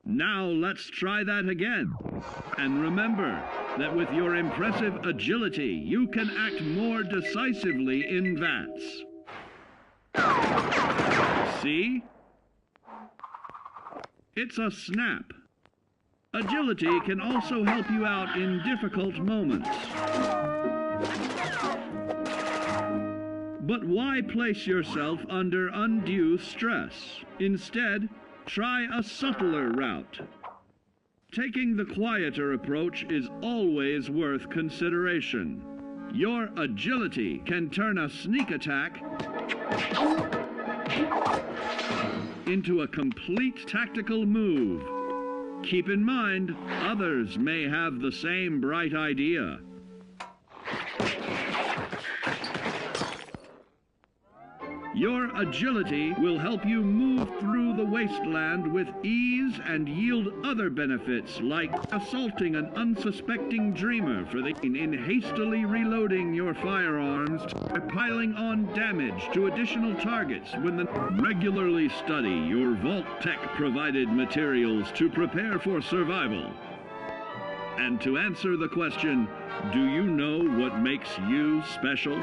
Now let's try that again. And remember that with your impressive agility, you can act more decisively in vats. See? It's a snap. Agility can also help you out in difficult moments. But why place yourself under undue stress? Instead, try a subtler route. Taking the quieter approach is always worth consideration. Your agility can turn a sneak attack into a complete tactical move. Keep in mind, others may have the same bright idea. Your agility will help you move through the wasteland with ease and yield other benefits, like assaulting an unsuspecting dreamer in hastily reloading your firearms, or piling on damage to additional targets regularly study your Vault Tech-provided materials to prepare for survival. And to answer the question, do you know what makes you special?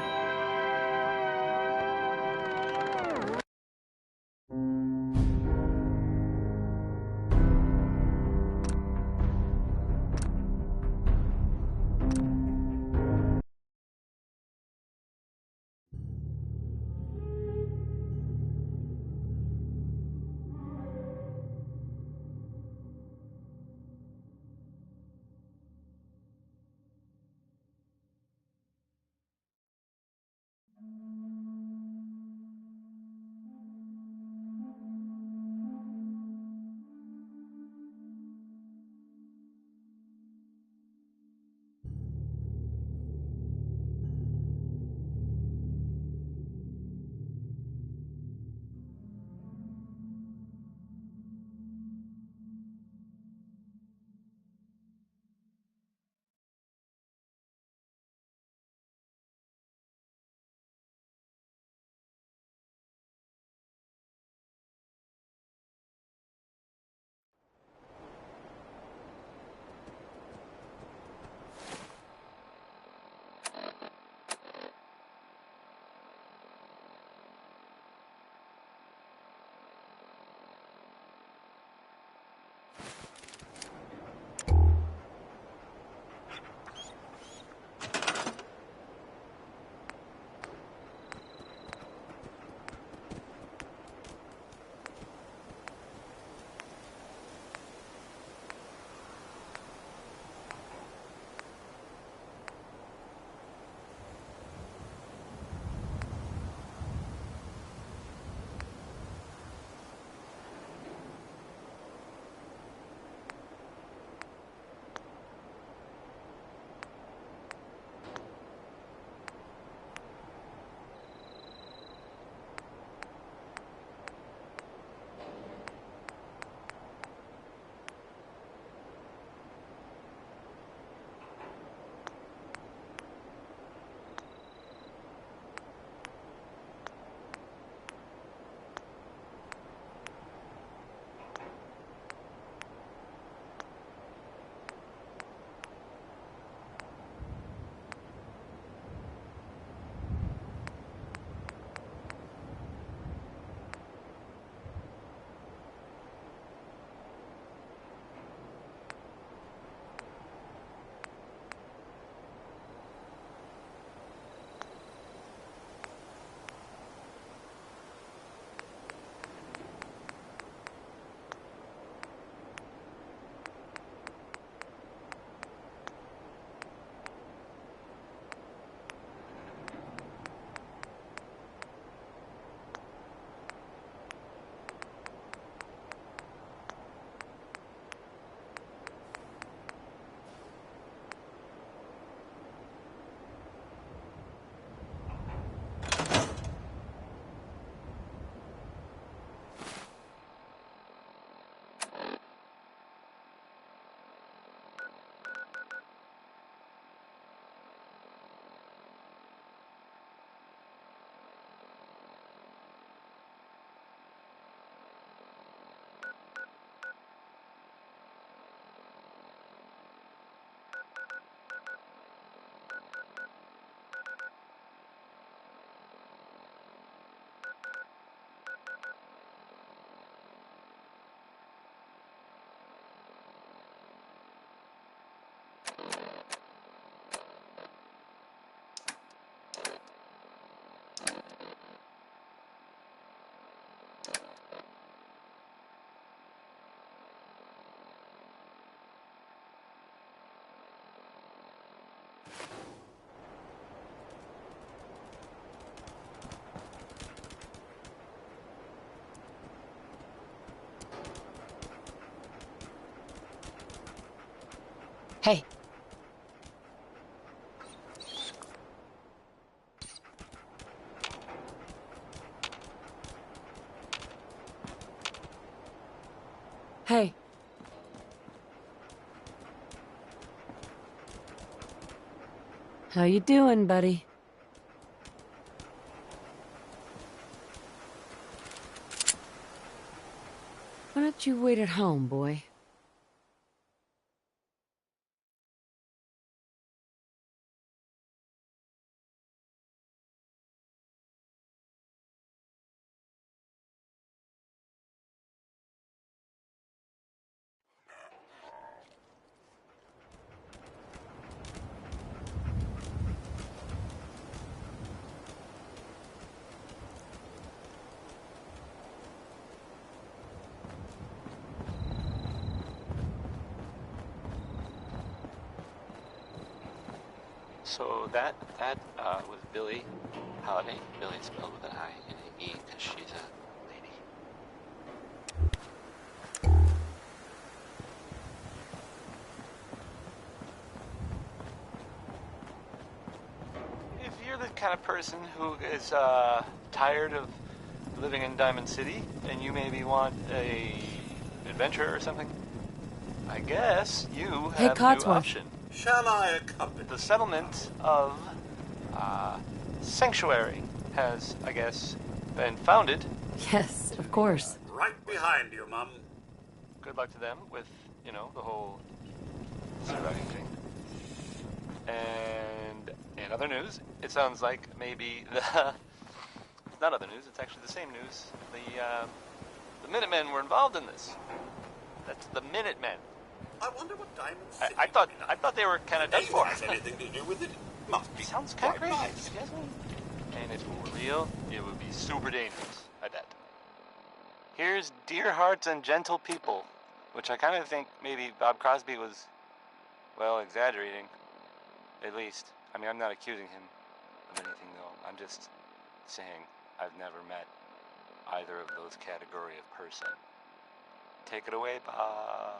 Hey. Hey. How you doing, buddy? Why don't you wait at home, boy? So that was Billie Holiday. Billie spelled with an I and an E because she's a lady. If you're the kind of person who is tired of living in Diamond City and you maybe want a adventure or something, I guess you have a new option. Shall I accompany? The settlement of Sanctuary has, I guess, been founded. Yes, of course. Right behind you, Mum. Good luck to them with, you know, the whole surviving thing. And in other news, it sounds like maybe the... It's not other news, it's actually the same news. The Minutemen were involved in this. That's the Minutemen. I wonder what Diamond City... I thought they were kind of done for. has anything to do with it. Must be. Sounds kind of quite crazy. nice. Yes, and if it were real, it would be super dangerous, I bet. Here's Dear Hearts and Gentle People, which I kind of think maybe Bob Crosby was, well, exaggerating, at least. I mean, I'm not accusing him of anything, though. I'm just saying I've never met either of those category of person. Take it away, Bob.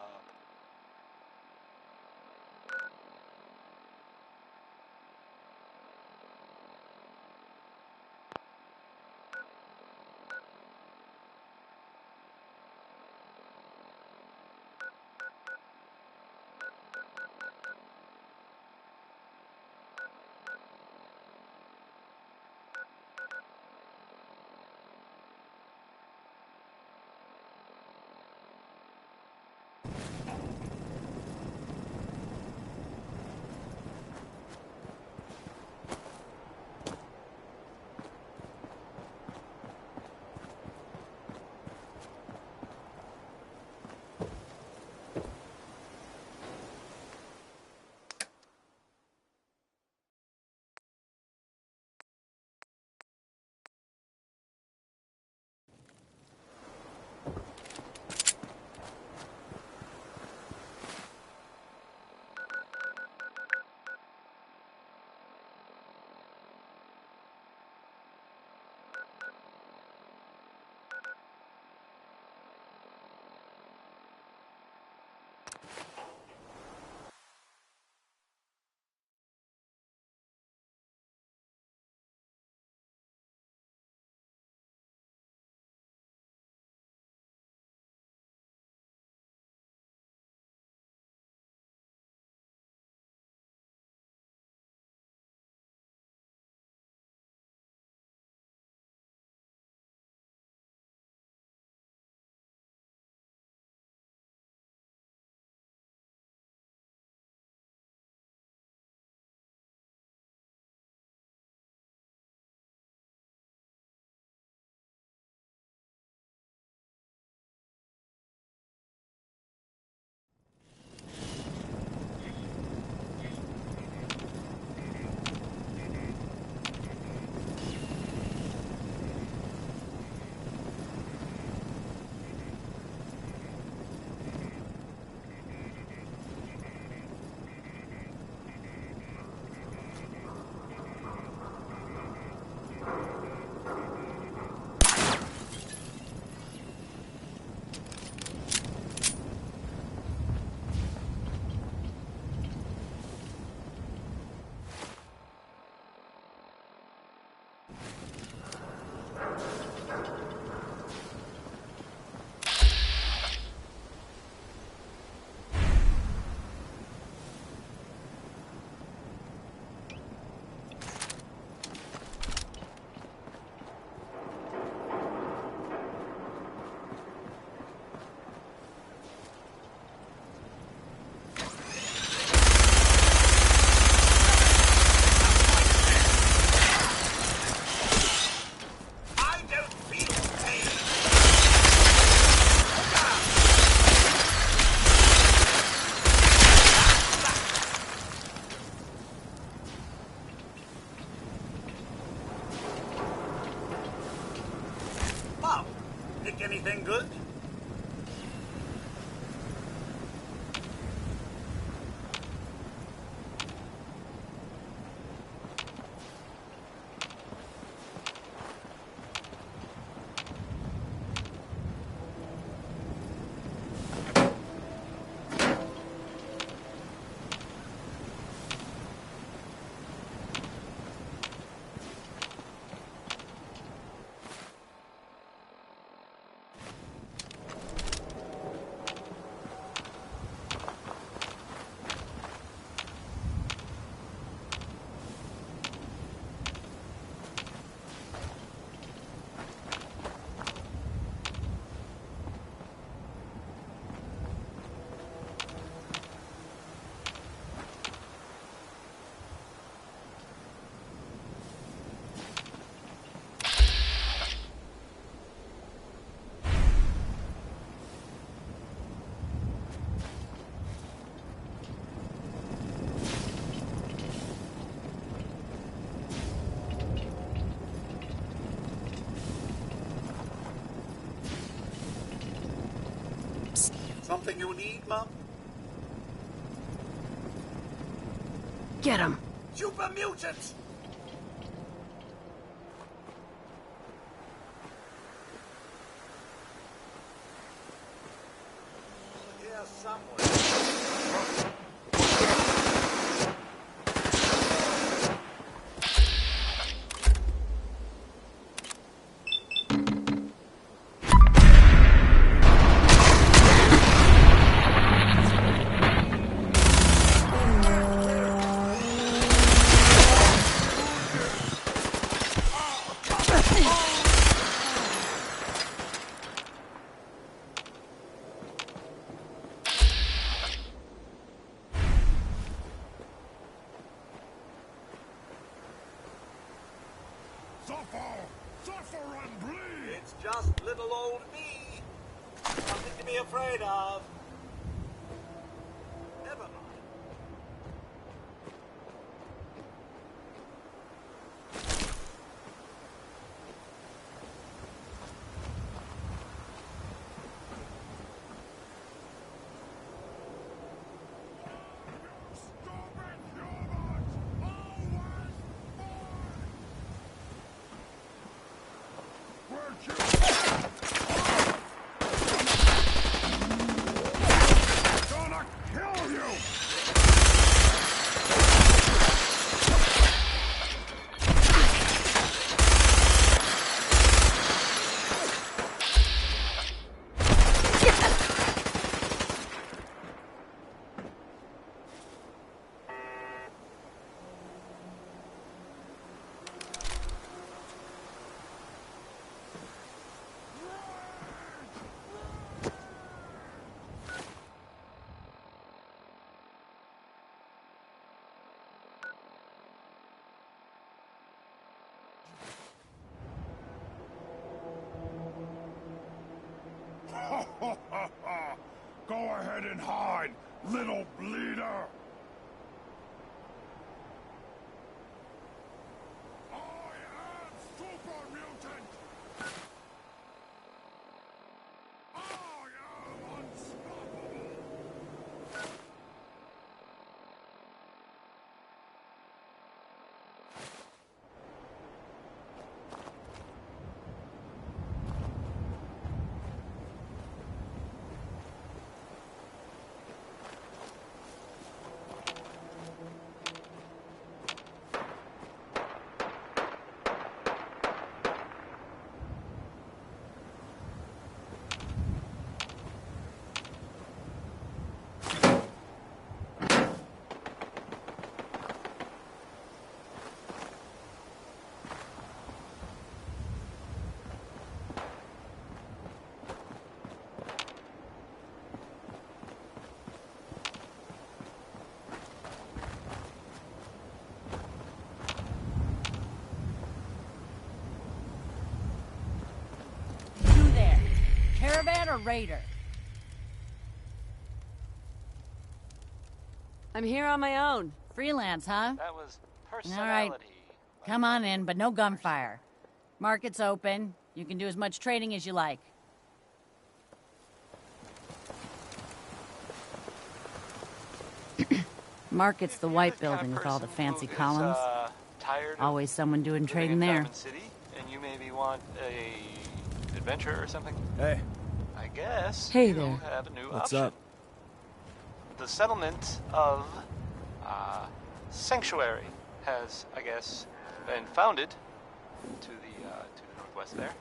something you need, Mum? Get him! Super mutant! Here somewhere. Suffer and bleed! It's just little old me. Nothing to be afraid of. Never mind. Stupid humans! Always born! Where'd you... Gonna kill you! Go ahead and hide, little bleeder! I am super mutant! I am unstoppable! You there? Caravan or raider? I'm here on my own. Freelance, huh? That was All personality. right. Come on in, but no gunfire. Market's open. You can do as much trading as you like. Market's the white building with all the fancy columns. Tired of Always someone doing living trading in there. Diamond City, and you maybe want a adventure or something. Hey, I guess Hey you there. have a new what's option. up? The settlement of Sanctuary has, I guess, been founded to the northwest there.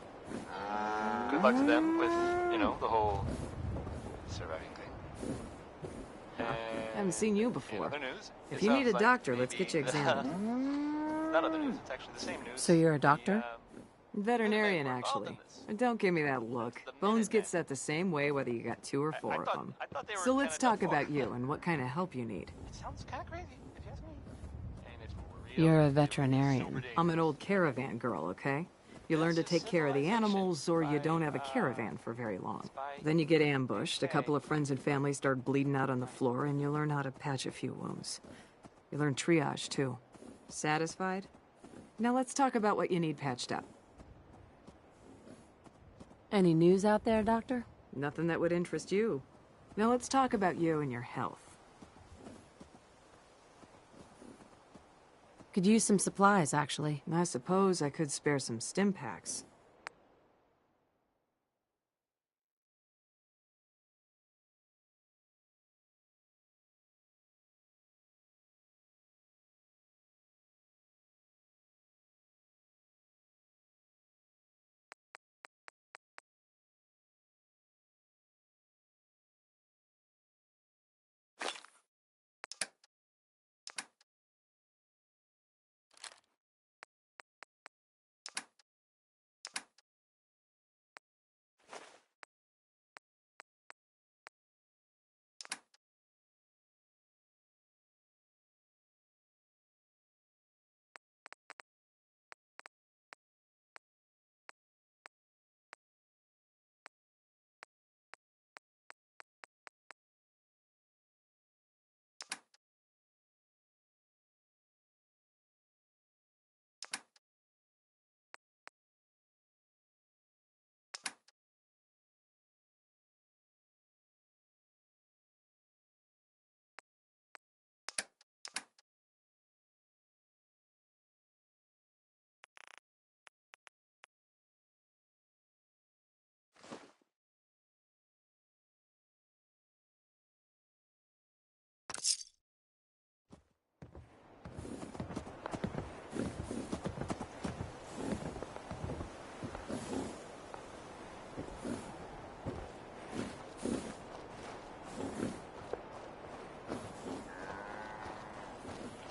Good luck to them with, you know, the whole surviving thing. And Haven't seen you in before. other news, If it you need sounds a like doctor, let's maybe get you examined. not other news, it's actually the same news. So you're a The, doctor? Veterinarian, Minutemen were involved actually. in this. Don't give me that look. The Bones get Minutemen. set the same way whether you got 2 or 4 of them. I thought they were So let's kinda talk done for. about you and what kind of help you need. It sounds kind of crazy, if you ask me. And it's real. You're a It was veterinarian. super I'm an dangerous. old caravan girl, okay? You learn to This is take care of the civilization animals, or you by, don't have a caravan for very long. it's by Then you get ambushed, a UK. couple of friends and family start bleeding out on the floor, and you learn how to patch a few wounds. You learn triage, too. Satisfied? Now let's talk about what you need patched up. Any news out there, Doctor? Nothing that would interest you. Now let's talk about you and your health. Could use some supplies, actually. I suppose I could spare some stim packs.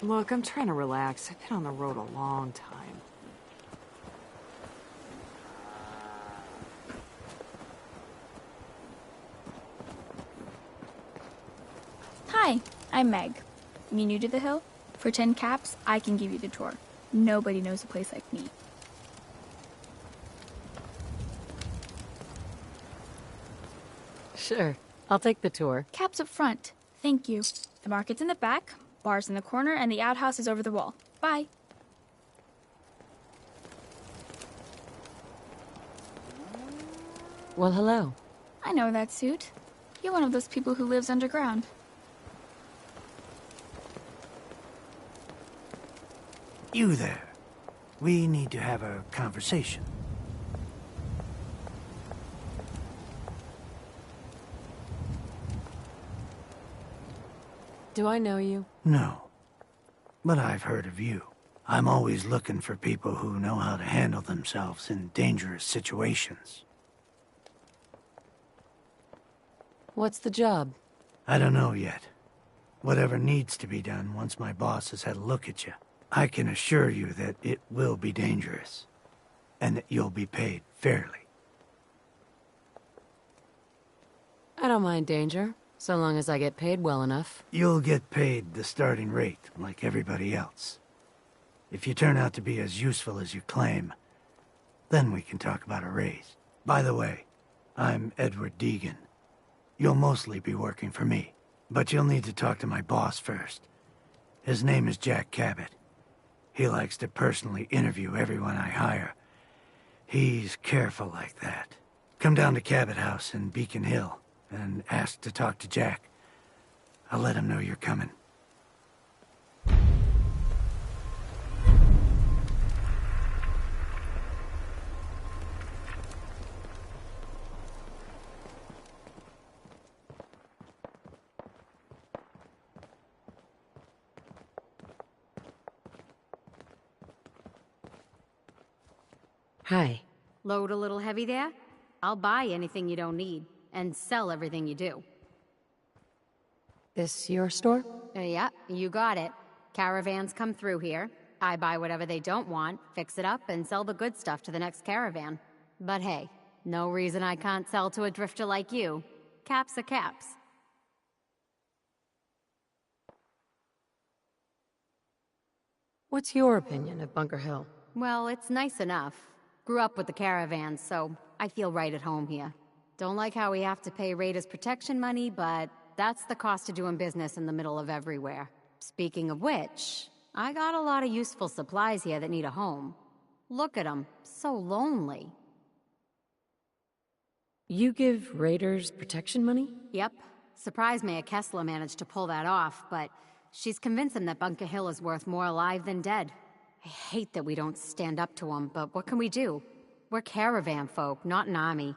Look, I'm trying to relax. I've been on the road a long time. Hi, I'm Meg. You new to the hill? For 10 caps, I can give you the tour. Nobody knows a place like me. Sure. I'll take the tour. Caps up front. Thank you. The market's in the back, bar's in the corner, and the outhouse is over the wall. Bye. Well, hello. I know that suit. You're one of those people who lives underground. You there. We need to have a conversation. Do I know you? No. But I've heard of you. I'm always looking for people who know how to handle themselves in dangerous situations. What's the job? I don't know yet. Whatever needs to be done once my boss has had a look at you. I can assure you that it will be dangerous. And that you'll be paid fairly. I don't mind danger, so long as I get paid well enough. You'll get paid the starting rate, like everybody else. If you turn out to be as useful as you claim, then we can talk about a raise. By the way, I'm Edward Deegan. You'll mostly be working for me, but you'll need to talk to my boss first. His name is Jack Cabot. He likes to personally interview everyone I hire. He's careful like that. Come down to Cabot House in Beacon Hill and ask to talk to Jack. I'll let him know you're coming. Hi. Load a little heavy there? I'll buy anything you don't need, and sell everything you do. This your store? Yeah, you got it. Caravans come through here. I buy whatever they don't want, fix it up, and sell the good stuff to the next caravan. But hey, no reason I can't sell to a drifter like you. Caps are caps. What's your opinion of Bunker Hill? Well, it's nice enough. Grew up with the caravans, so I feel right at home here. Don't like how we have to pay raiders protection money, but that's the cost of doing business in the middle of everywhere. Speaking of which, I got a lot of useful supplies here that need a home. Look at them, so lonely. You give raiders protection money? Yep. Surprised Mayor Kessler managed to pull that off, but she's convinced him that Bunker Hill is worth more alive than dead. I hate that we don't stand up to him, but what can we do? We're caravan folk, not an army.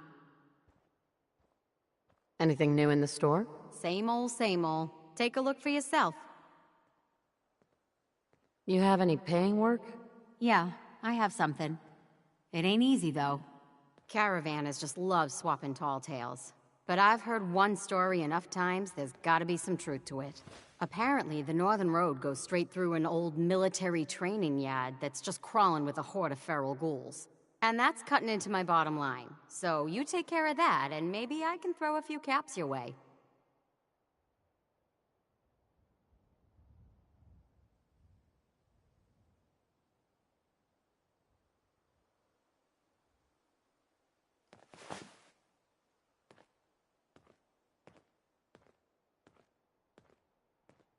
Anything new in the store? Same old, same old. Take a look for yourself. You have any paying work? Yeah, I have something. It ain't easy, though. Caravanners just love swapping tall tales. But I've heard one story enough times, there's gotta be some truth to it. Apparently, the Northern Road goes straight through an old military training yard that's just crawling with a horde of feral ghouls. And that's cutting into my bottom line. So you take care of that, and maybe I can throw a few caps your way.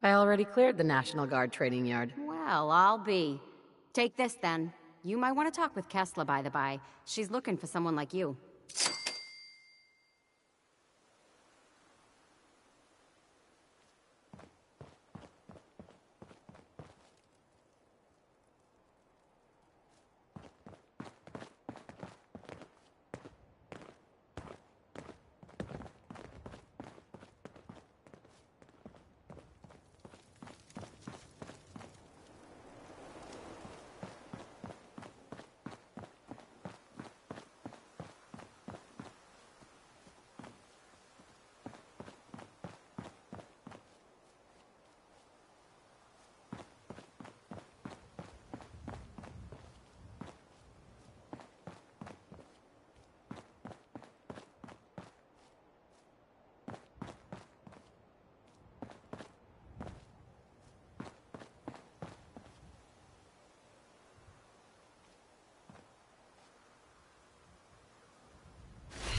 I already cleared the National Guard training yard. Well, I'll be. Take this, then. You might want to talk with Kessler, by the by. She's looking for someone like you.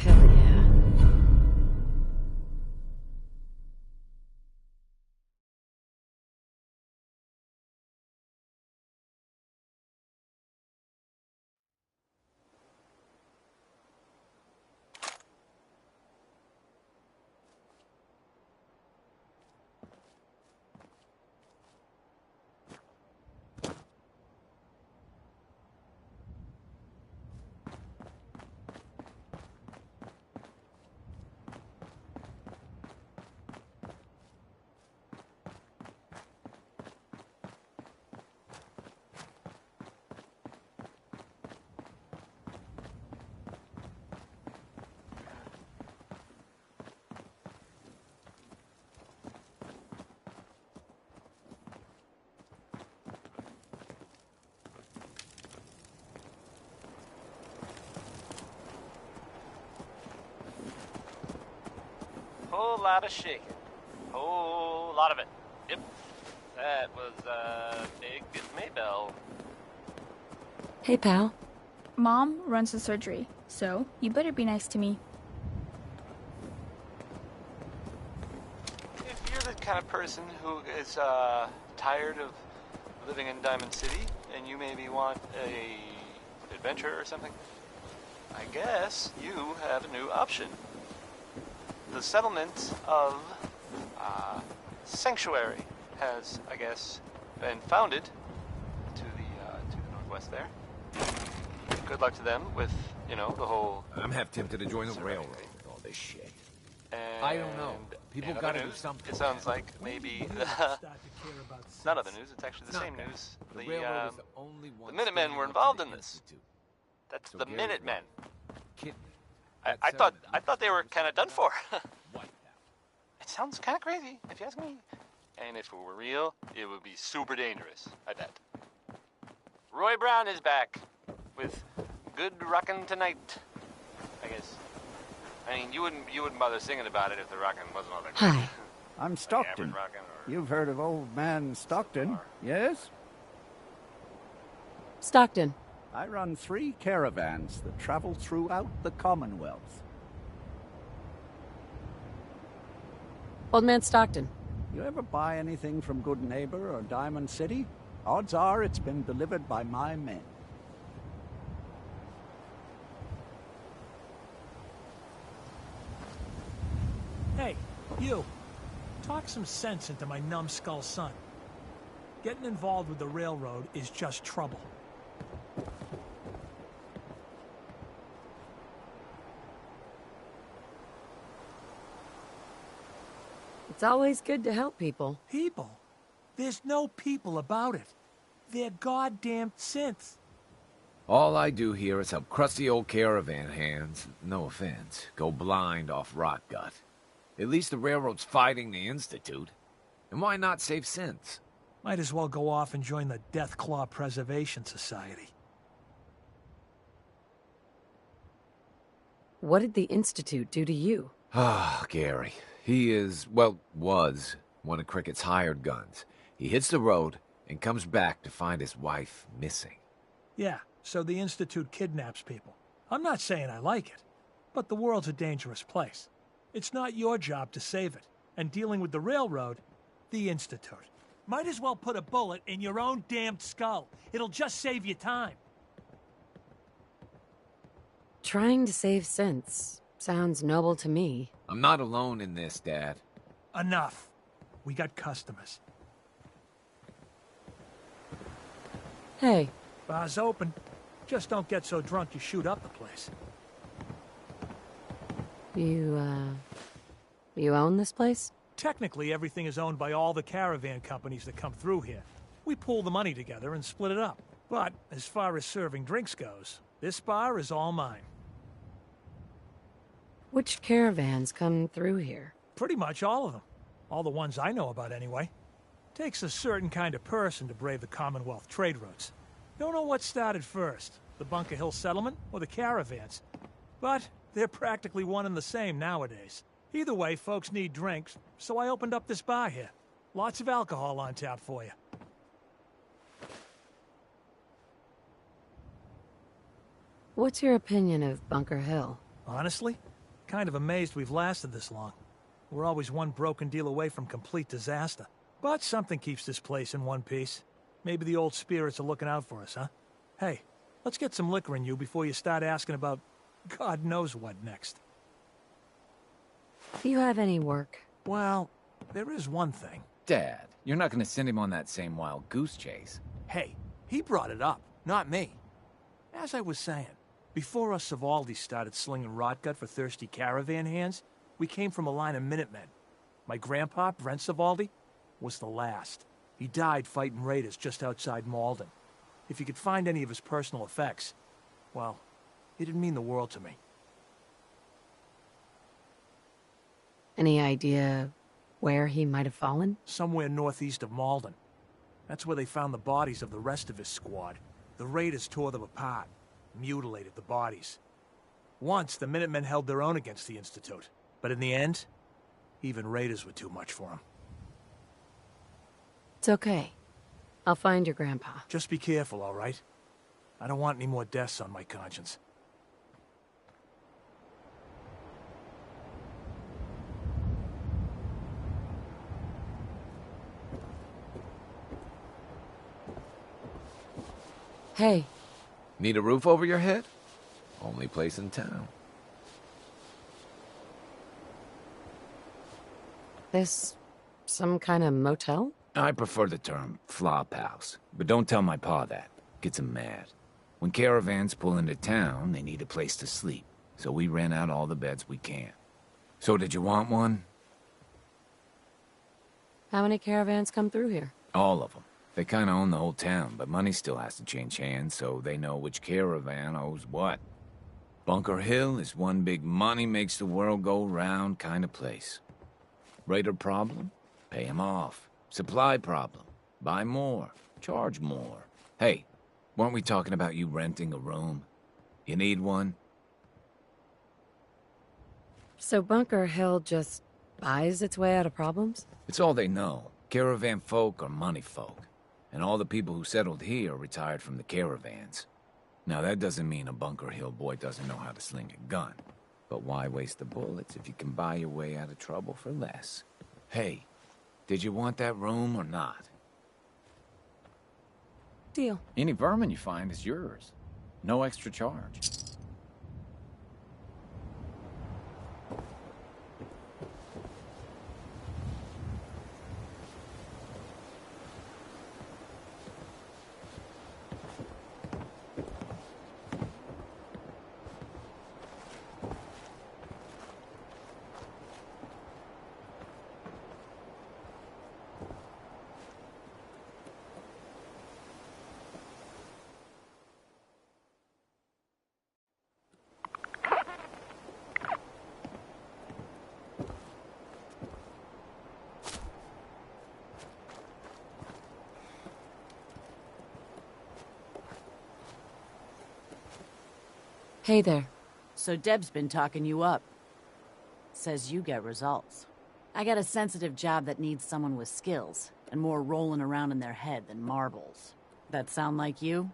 Hell yeah. Whole lot of shaking. Whole lot of it. Yep. That was, Big Maybell. Hey, pal. Mom runs the surgery, so you better be nice to me. If you're the kind of person who is, tired of living in Diamond City, and you maybe want a adventure or something, I guess you have a new option. The settlement of Sanctuary has, I guess, been founded to the northwest there. Good luck to them with, you know, the whole... I'm half tempted to join the railroad with all this shit. And I don't know. People in gotta other do news, something. It sounds like maybe... It's not other news, it's actually the same news. The railroad is the only one the Minutemen were standing up involved to in the this. Institute. That's So the Gary Minutemen. Kidney. I thought they were kind of done for. It sounds kind of crazy, if you ask me. And if it were real, it would be super dangerous, I bet. Roy Brown is back with Good Rockin' Tonight, I guess. I mean, you wouldn't bother singing about it if the rockin' wasn't all that great. Hi. I'm Like Stockton. average rockin' or... You've heard of old man Stockton, yes? Stockton. I run 3 caravans that travel throughout the Commonwealth. Old man Stockton. You ever buy anything from Good Neighbor or Diamond City? Odds are it's been delivered by my men. Hey, You, talk some sense into my numbskull son. Getting involved with the railroad is just trouble. It's always good to help people. People? There's no people about it. They're goddamn synths. All I do here is help crusty old caravan hands, no offense, go blind off rot gut. At least the railroad's fighting the Institute. And why not save synths? Might as well go off and join the Deathclaw Preservation Society. What did the Institute do to you? Ah, Gary. He is, well, was one of Cricket's hired guns. He hits the road and comes back to find his wife missing. Yeah, so the Institute kidnaps people. I'm not saying I like it, but the world's a dangerous place. It's not your job to save it. And dealing with the railroad, the Institute. Might as well put a bullet in your own damned skull. It'll just save you time. Trying to save synths sounds noble to me. I'm not alone in this, Dad. Enough. We got customers. Hey. Bar's open. Just don't get so drunk you shoot up the place. You own this place? Technically, everything is owned by all the caravan companies that come through here. We pool the money together and split it up. But as far as serving drinks goes, this bar is all mine. Which caravans come through here? Pretty much all of them. All the ones I know about, anyway. Takes a certain kind of person to brave the Commonwealth trade routes. Don't know what started first, the Bunker Hill settlement or the caravans. But they're practically one and the same nowadays. Either way, folks need drinks, so I opened up this bar here. Lots of alcohol on tap for you. What's your opinion of Bunker Hill? Honestly, kind of amazed we've lasted this long. We're always one broken deal away from complete disaster. But something keeps this place in one piece. Maybe the old spirits are looking out for us, huh? Hey, let's get some liquor in you before you start asking about God knows what next. Do you have any work? Well, there is one thing. Dad, you're not gonna send him on that same wild goose chase. Hey, he brought it up, not me. As I was saying, before us Savaldis started slinging rotgut for thirsty caravan hands, we came from a line of Minutemen. My grandpa, Brent Savaldi, was the last. He died fighting raiders just outside Malden. If you could find any of his personal effects, well, it'd mean the world to me. Any idea where he might have fallen? Somewhere northeast of Malden. That's where they found the bodies of the rest of his squad. The raiders tore them apart, mutilated the bodies. Once, the Minutemen held their own against the Institute. But in the end, even raiders were too much for them. It's okay. I'll find your grandpa. Just be careful, all right? I don't want any more deaths on my conscience. Hey. Need a roof over your head? Only place in town. This some kind of motel? I prefer the term flop house, but don't tell my pa that. Gets him mad. When caravans pull into town, they need a place to sleep, so we rent out all the beds we can. So did you want one? How many caravans come through here? All of them. They kinda own the whole town, but money still has to change hands, so they know which caravan owes what. Bunker Hill is one big money makes the world go round kind of place. Raider problem? Pay him off. Supply problem? Buy more. Charge more. Hey, weren't we talking about you renting a room? You need one? So Bunker Hill just buys its way out of problems? It's all they know. Caravan folk are money folk. And all the people who settled here retired from the caravans. Now that doesn't mean a Bunker Hill boy doesn't know how to sling a gun. But why waste the bullets if you can buy your way out of trouble for less? Hey, did you want that room or not? Deal. Any vermin you find is yours. No extra charge. Hey there. So Deb's been talking you up. Says you get results. I got a sensitive job that needs someone with skills, and more rolling around in their head than marbles. That sound like you?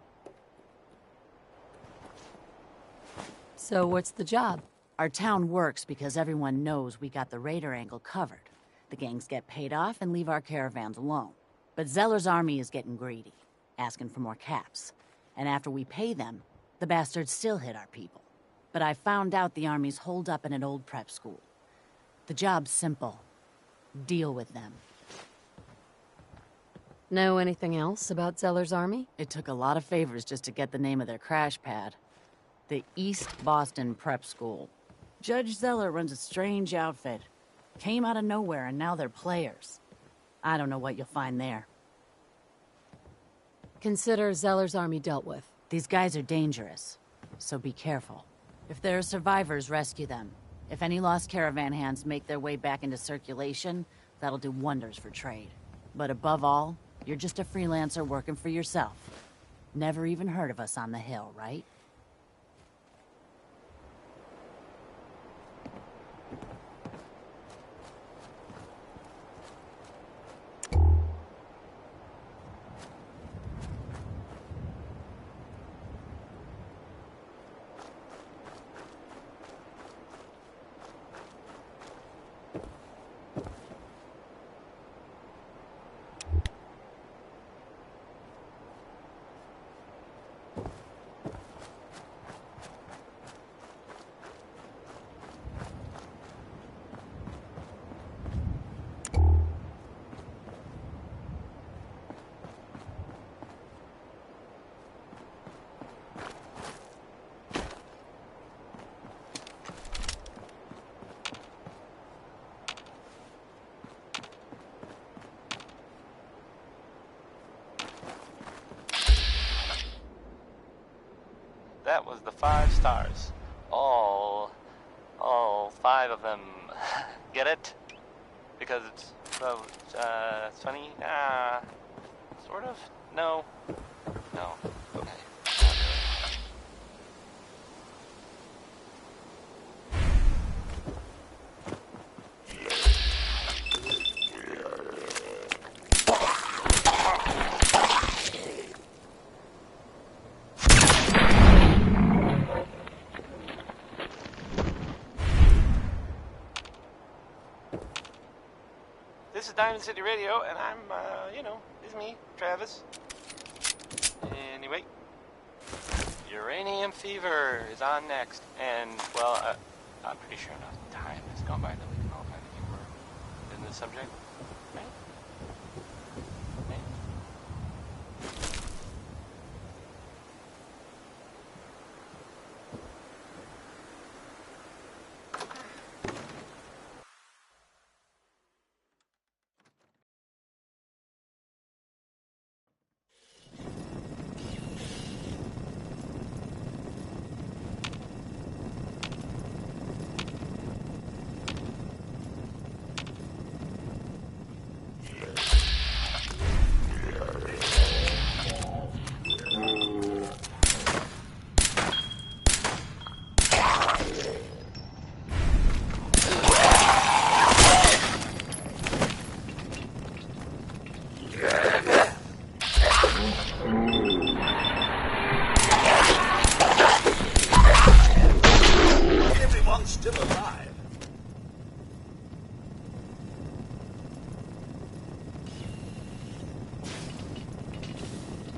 So what's the job? Our town works because everyone knows we got the raider angle covered. The gangs get paid off and leave our caravans alone. But Zeller's army is getting greedy, asking for more caps. And after we pay them, the bastards still hit our people. But I found out the army's holed up in an old prep school. The job's simple. Deal with them. Know anything else about Zeller's army? It took a lot of favors just to get the name of their crash pad. The East Boston Prep School. Judge Zeller runs a strange outfit. Came out of nowhere and now they're players. I don't know what you'll find there. Consider Zeller's army dealt with. These guys are dangerous, so be careful. If there are survivors, rescue them. If any lost caravan hands make their way back into circulation, that'll do wonders for trade. But above all, you're just a freelancer working for yourself. Never even heard of us on the hill, right? That was the 5 stars. All 5 of them. Get it? Because it's, well, it's funny? Sort of? No. No. Okay. Not really. This is Diamond City Radio, and I'm, this is me, Travis. Anyway, Uranium Fever is on next, and, well, I'm pretty sure enough time has gone by that we can all kind of think we're in this subject, right? Right? Everyone's still alive.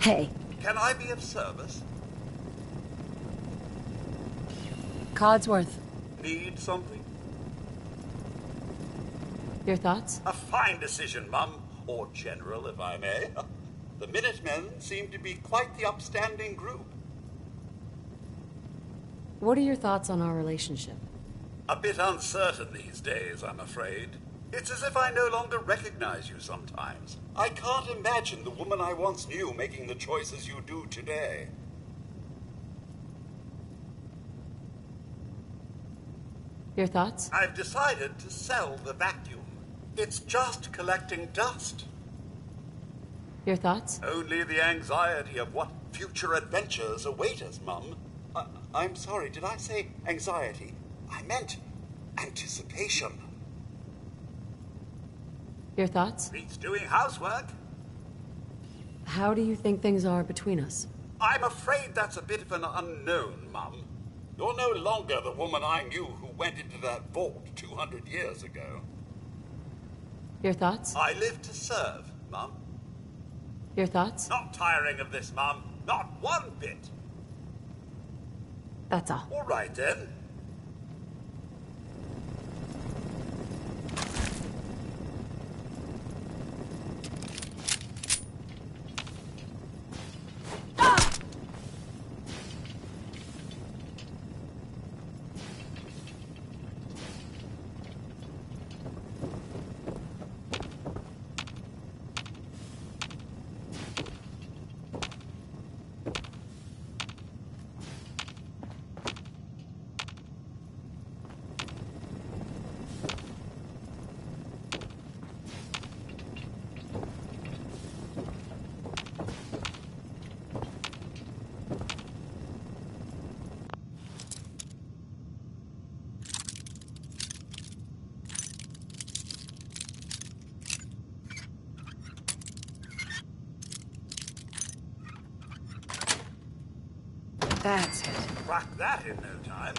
Hey. Can I be of service? Codsworth. Need something? Your thoughts? A fine decision, Mum. Or General, if I may. The Minutemen seem to be quite the upstanding group. What are your thoughts on our relationship? A bit uncertain these days, I'm afraid. It's as if I no longer recognize you sometimes. I can't imagine the woman I once knew making the choices you do today. Your thoughts? I've decided to sell the vacuum. It's just collecting dust. Your thoughts? Only the anxiety of what future adventures await us, Mum. I'm sorry, did I say anxiety? I meant anticipation. Your thoughts? Beats doing housework. How do you think things are between us? I'm afraid that's a bit of an unknown, Mum. You're no longer the woman I knew who went into that vault 200 years ago. Your thoughts? I live to serve, Mum. Your thoughts? Not tiring of this, Mum. Not one bit. That's all. All right, then. That's it. Crack that in no time.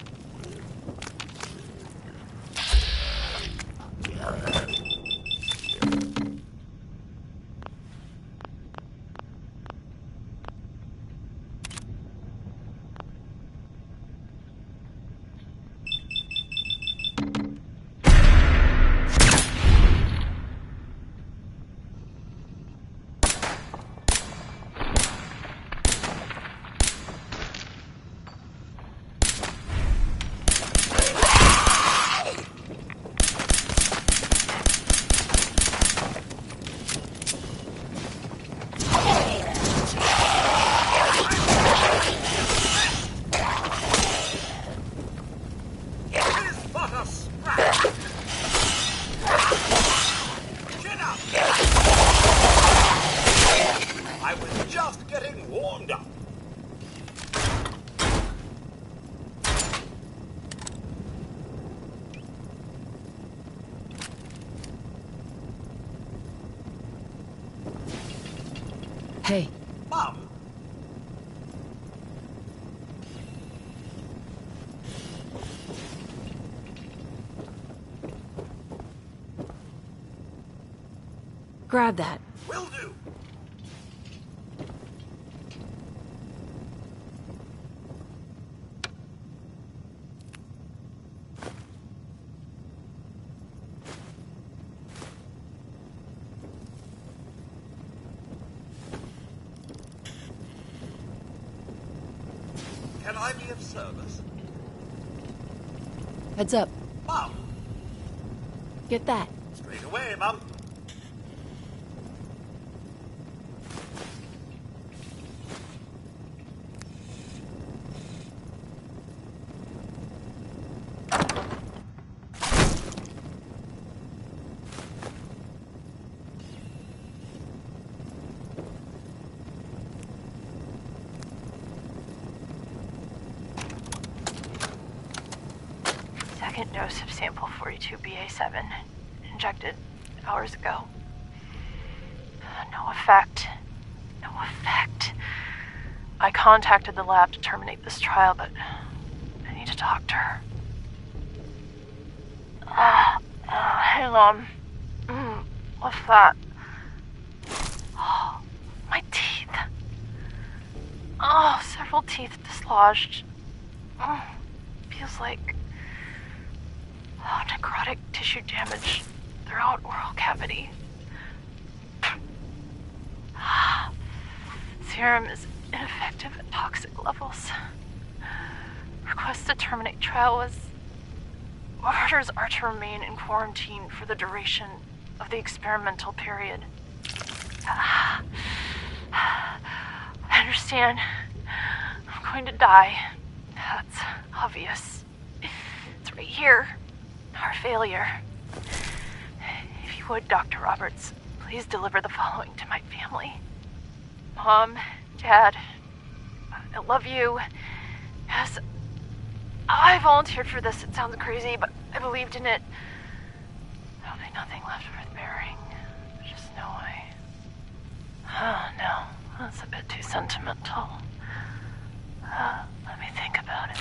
I was just getting warmed up. Hey. Mom. Grab that. Will do. Can I be of service? Heads up. Mom. Get that. Straight away, Mum. Second dose of sample 42BA7, injected hours ago. No effect. No effect. I contacted the lab to terminate this trial, but I need to talk to her. Hey, Mom. What's that? Oh, my teeth. Oh, several teeth dislodged. Feels like necrotic tissue damage throughout oral cavity. Serum is ineffective at toxic levels. Request to terminate trial was... Orders are to remain in quarantine for the duration of the experimental period. I understand. I'm going to die. That's obvious. It's right here. Our failure. If you would, Dr. Roberts, please deliver the following to my family. Mom, Dad, I love you as I volunteered for this. It sounds crazy, but I believed in it. There'll be nothing left worth bearing. Just know I... Oh, no. That's a bit too sentimental. Let me think about it.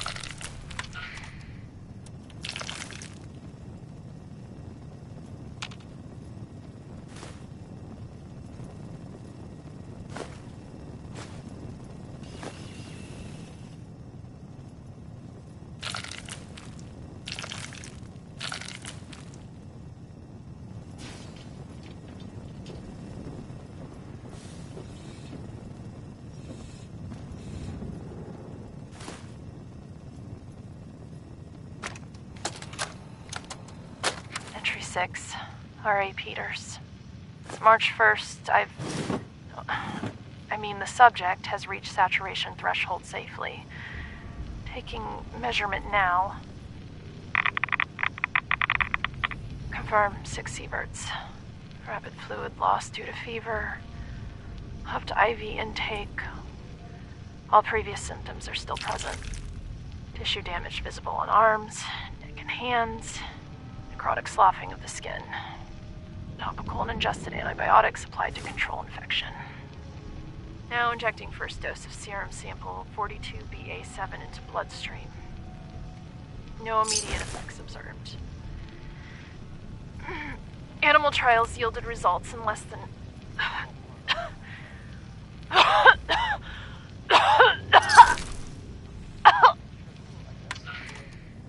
Entry 6, R.A. Peters. It's March 1st. The subject has reached saturation threshold safely. Taking measurement now. Confirm 6 sieverts. Rapid fluid loss due to fever. Upped IV intake. All previous symptoms are still present. Tissue damage visible on arms, neck and hands. Necrotic sloughing of the skin. Topical and ingested antibiotics applied to control infection. Now injecting first dose of serum sample 42BA7 into bloodstream. No immediate effects observed. Animal trials yielded results in less than...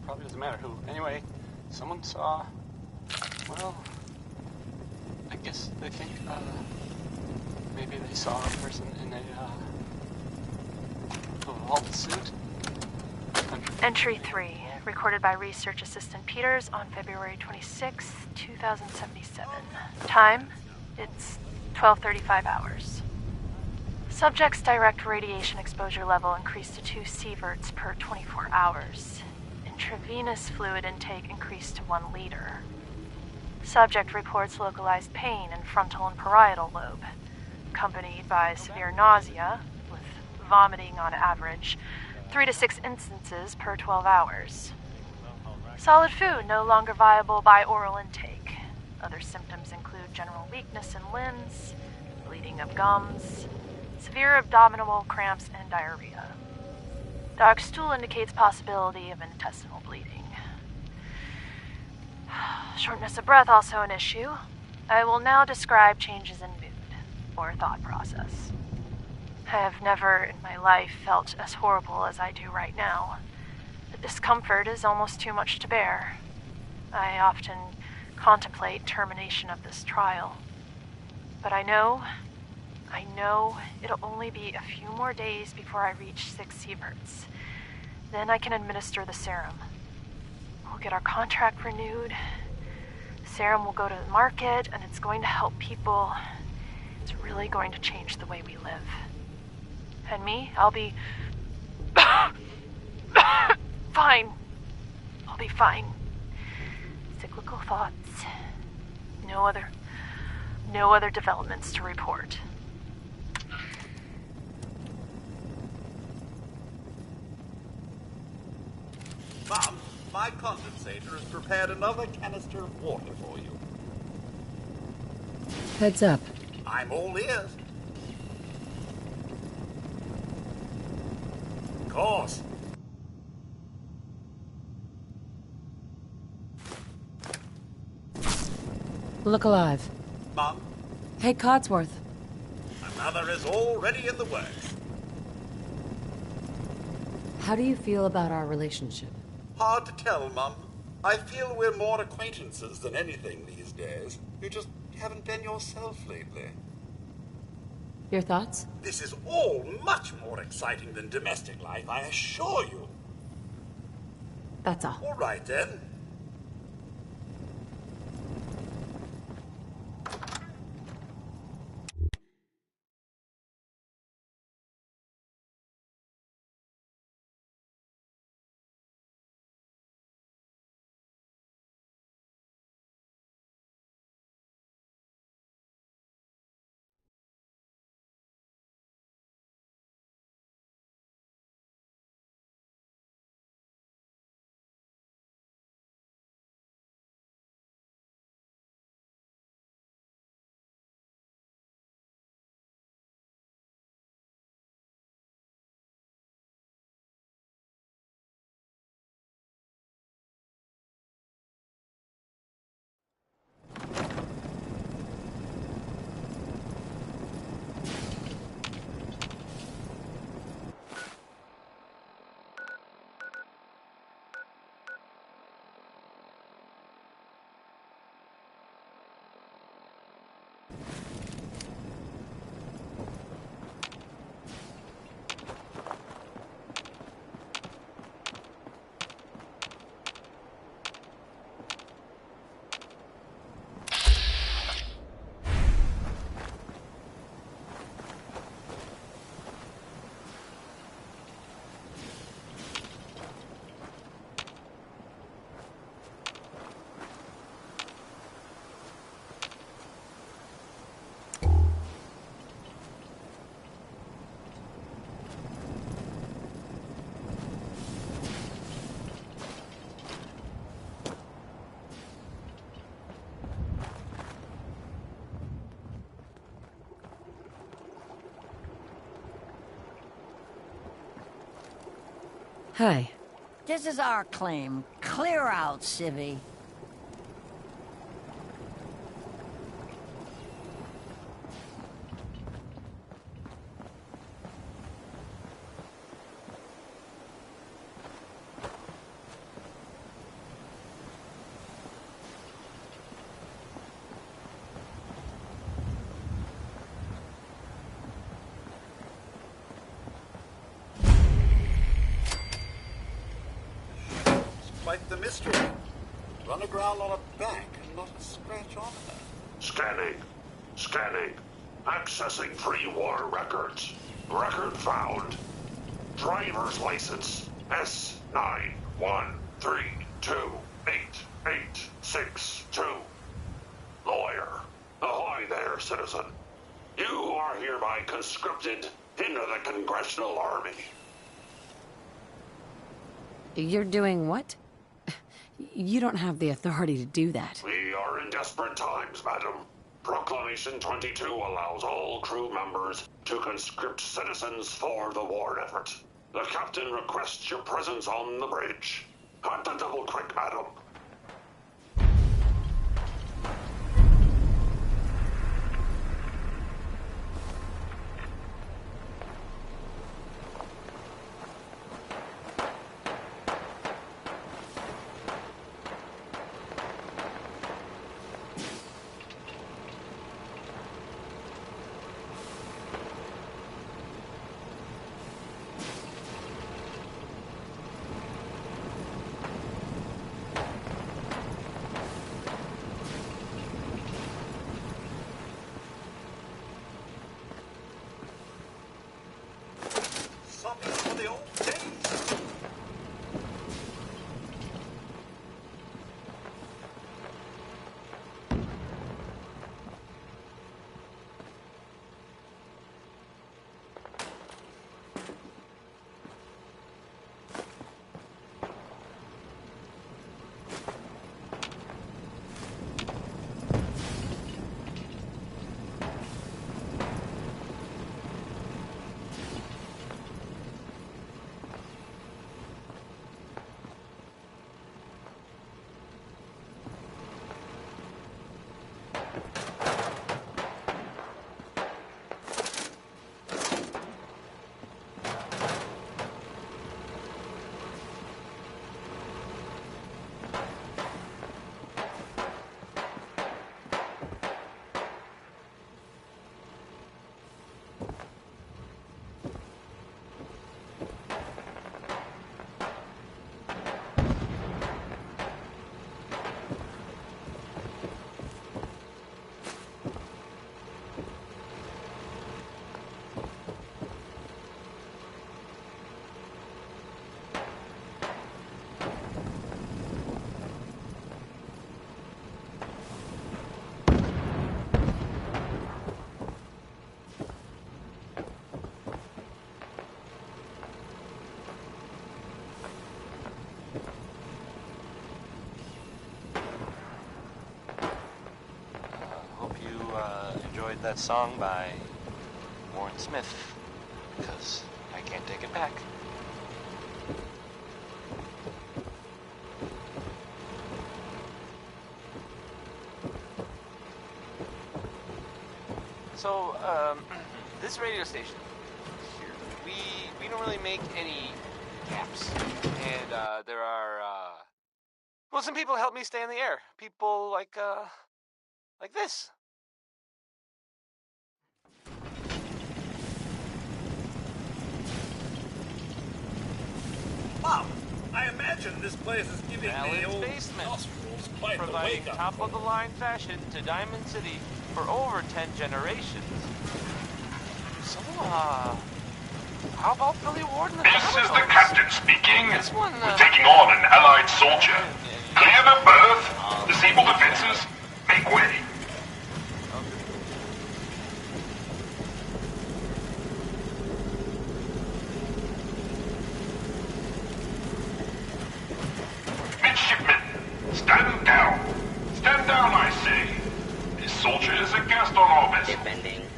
Probably doesn't matter who. Anyway, someone saw... Well... I guess they think, maybe they saw a person in a vault suit. Entry 3, recorded by Research Assistant Peters on February 26, 2077. Time, it's 12:35 hours. Subject's direct radiation exposure level increased to 2 sieverts per 24 hours. Intravenous fluid intake increased to 1 liter. Subject reports localized pain in frontal and parietal lobe, accompanied by severe nausea, with vomiting on average 3 to 6 instances per 12 hours. Solid food no longer viable by oral intake. Other symptoms include general weakness in limbs, bleeding of gums, severe abdominal cramps, and diarrhea. Dark stool indicates possibility of intestinal bleeding. Shortness of breath also an issue. I will now describe changes in mood, or thought process. I have never in my life felt as horrible as I do right now. The discomfort is almost too much to bear. I often contemplate termination of this trial. But I know it'll only be a few more days before I reach 6 sieverts. Then I can administer the serum. We'll get our contract renewed. Serum will go to the market, and it's going to help people. It's really going to change the way we live. And me, I'll be... fine. I'll be fine. Cyclical thoughts. No other developments to report. Mom, my condensator has prepared another canister of water for you. Heads up. I'm all ears. Of course. Look alive. Mom, Hey, Codsworth. another is already in the works. How do you feel about our relationship? Hard to tell, Mum. I feel we're more acquaintances than anything these days. You just haven't been yourself lately. Your thoughts? This is all much more exciting than domestic life, I assure you. That's all. All right, then. Hi. This is our claim. Clear out, civvy. Quite the mystery. Run aground on a bank and not a scratch on her. Scanning. Scanning. Accessing pre-war records. Record found. Driver's license. S91328862. Lawyer. Ahoy there, citizen. You are hereby conscripted into the Congressional Army. You're doing what? You don't have the authority to do that. We are in desperate times, madam. Proclamation 22 allows all crew members to conscript citizens for the war effort. The captain requests your presence on the bridge. At the double quick, madam. Something for the old days. Enjoyed that song by Warren Smith, because I can't take it back. So, this radio station here, we don't really make any caps, and there are well, some people help me stay in the air. People like this. Mom, I imagine this place is giving the old basement, nostrils quite the providing wake-up. top-of-the-line fashion to Diamond City for over 10 generations. So, how about Billy Warden? This is the captain speaking. This one, We're taking on an allied soldier. Clear the berth. Disable defenses. Make way. Midshipmen, stand down. Stand down, I say. This soldier is a guest on our vessel.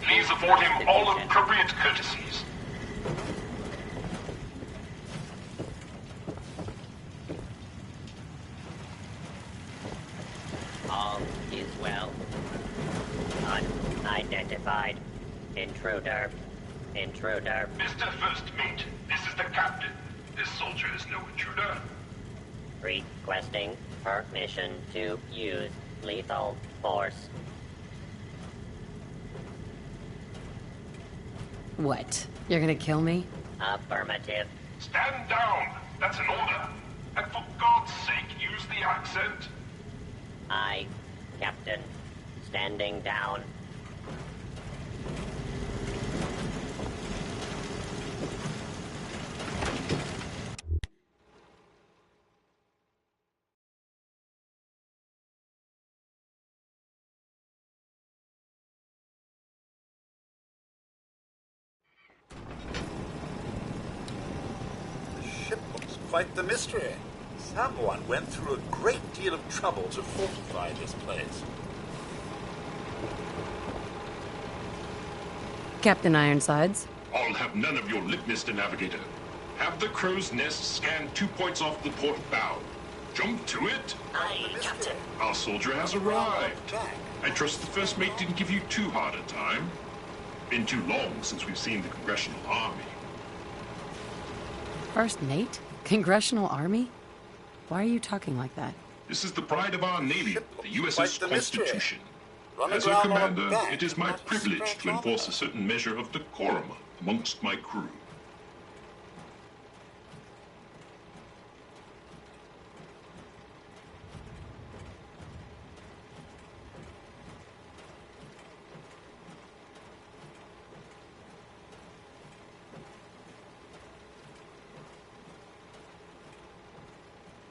Please afford him all appropriate courtesies. Identified. Intruder. Intruder. Mr. First Mate, this is the captain. This soldier is no intruder. Requesting permission to use lethal force. What? You're gonna kill me? Affirmative. Stand down. That's an order. And for God's sake, use the accent. Aye, Captain. Standing down. Quite the mystery. Someone went through a great deal of trouble to fortify this place. Captain Ironsides. I'll have none of your lip, Mr. Navigator. Have the crow's nest scan 2 points off the port bow. Jump to it. Aye, Captain. Our soldier has arrived. I trust the First Mate didn't give you too hard a time. Been too long since we've seen the Congressional Army. First Mate? Congressional Army? Why are you talking like that? This is the pride of our Navy, the USS Constitution. Run As a aground on a commander, bank, it is my not privilege scratch to enforce a certain measure of decorum amongst my crew.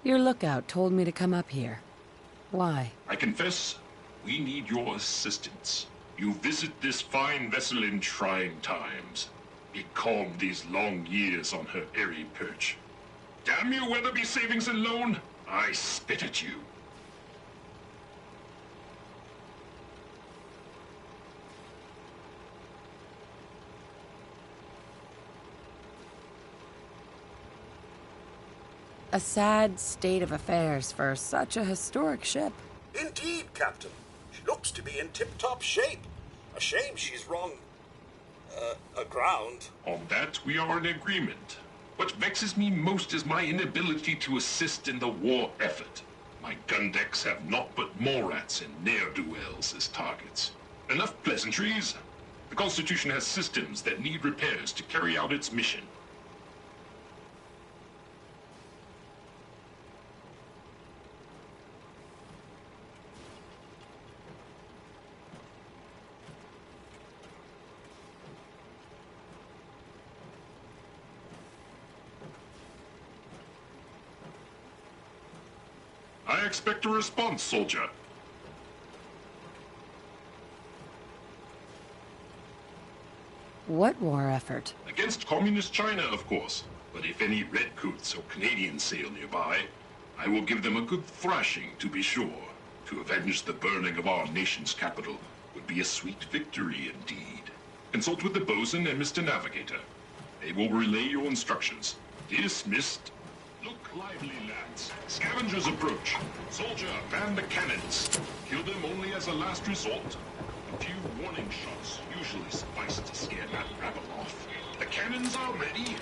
Your lookout told me to come up here. Why? I confess, we need your assistance. You visit this fine vessel in trying times. Be calm these long years on her airy perch. Damn you, Weatherby Savings and Loan! I spit at you. A sad state of affairs for such a historic ship. Indeed, Captain. She looks to be in tip-top shape. A shame she's wrong... aground. On that, we are in agreement. What vexes me most is my inability to assist in the war effort. My gun decks have naught but Morats and ne'er-do-wells as targets. Enough pleasantries. The Constitution has systems that need repairs to carry out its mission. I expect a response, soldier. What war effort? Against Communist China, of course. But if any Redcoats or Canadians sail nearby, I will give them a good thrashing, to be sure. To avenge the burning of our nation's capital would be a sweet victory indeed. Consult with the bosun and Mr. Navigator. They will relay your instructions. Dismissed. Look lively, lads. Scavengers approach. Soldier, man the cannons. Kill them only as a last resort. A few warning shots usually suffice to scare that rabble off. The cannons are ready.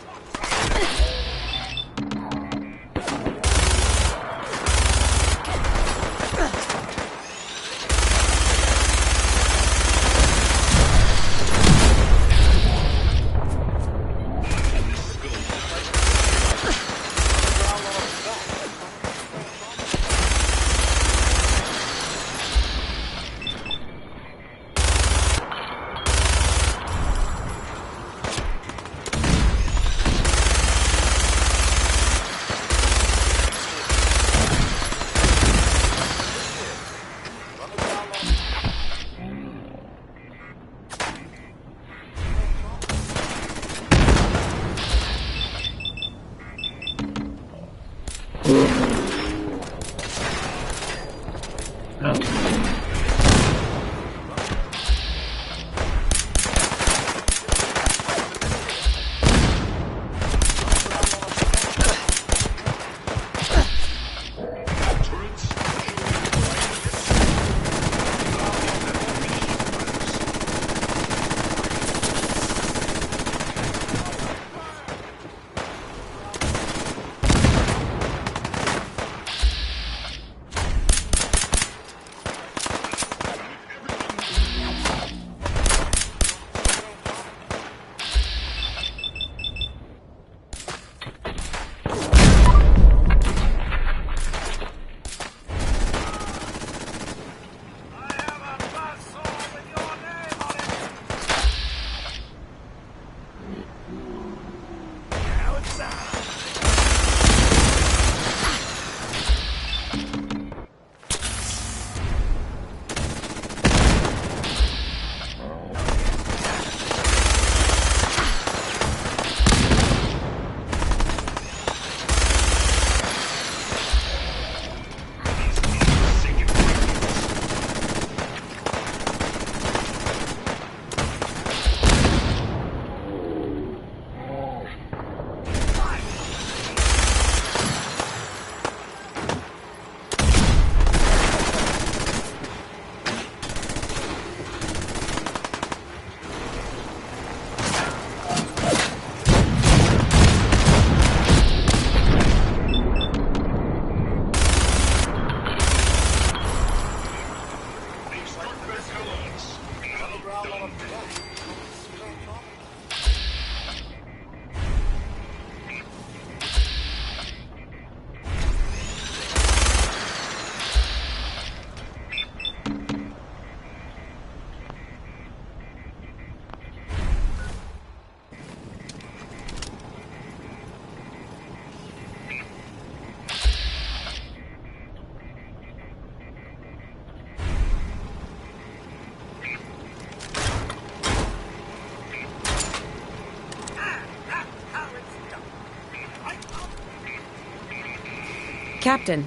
Captain.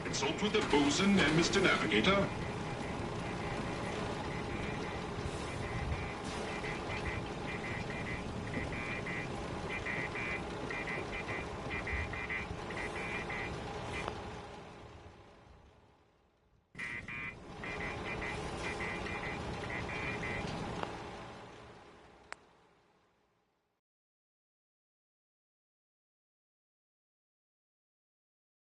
Consult with the bosun and Mr. Navigator.